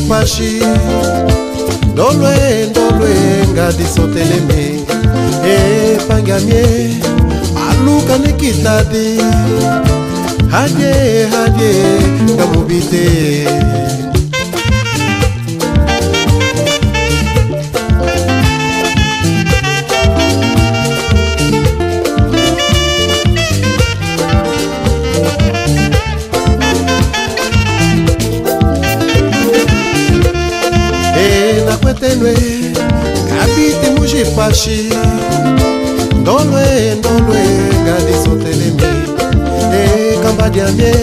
mujipashi ndolwe ngadi soteleme pangamie aluka nikitadi hadye ngamubite nakwetenwe ngabiti mujipashi ndolwe ngadi sotelemi kambadiamie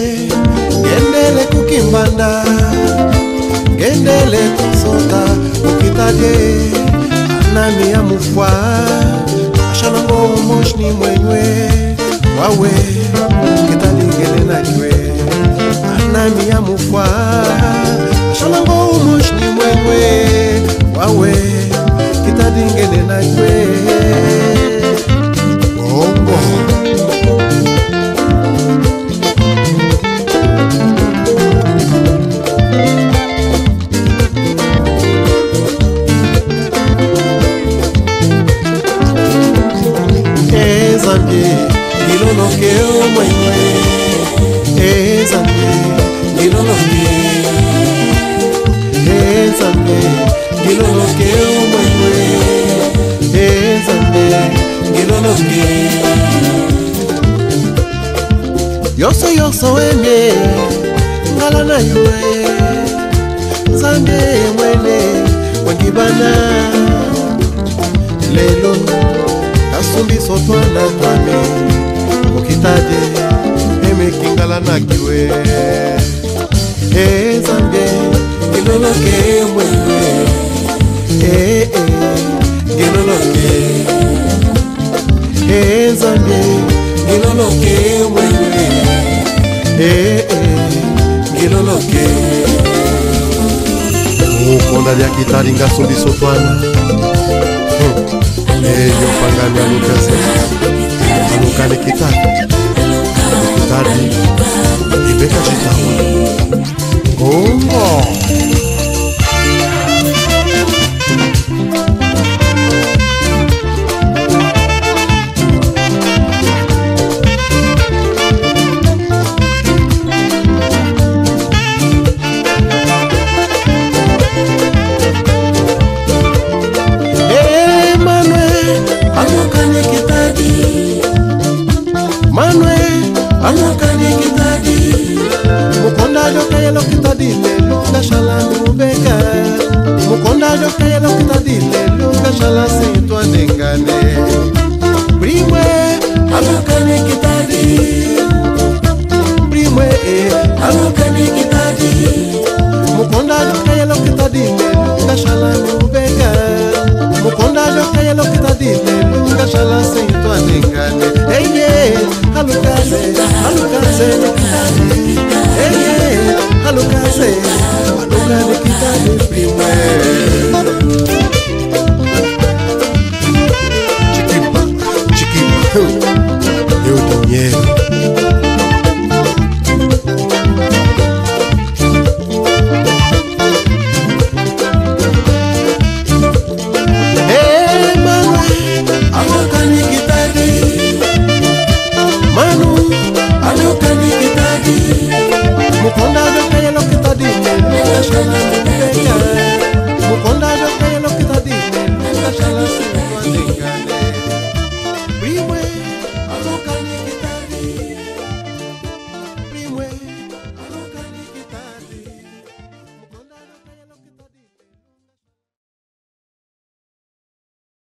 ngendele kukimbanda ngendele kusota ukitadye anami ya mufwa ashanango moshni mwenywe wawe kitadi ngele najwe anami ya mufwa ashanango moshni mwenywe wawe kitadi ngele najwe bongo Ezambie ngiloloke omwenywe Ezambie ngiloloke Ezambie ngiloloke omwenywe Ezambie ngiloloke Yoso eme ngala na yue Zambe mwene wangibana lelo kasumbi sotwana twame ukitade emekingala nakiwe Zambe ngiloloke mwenywe ngiloloke Zambe ngiloloke mwenywe ngiloloke ukonda lya kitari ngasumbi sotwana yo pangani alukane kitari ibeka chitawa Congo alukani kitadi mukonda joka yelo kitadi lelo gashala nubeka mukonda joka yelo kitadi lelo gashala sitwa dengane primwe alukani kitadi primwe alukani kitadi mukonda joka yelo kitadi lelo gashala nubeka mukonda joka yelo kitadi lelo gashala sitwa dengane alukaze alukaze alukane kitadi primwe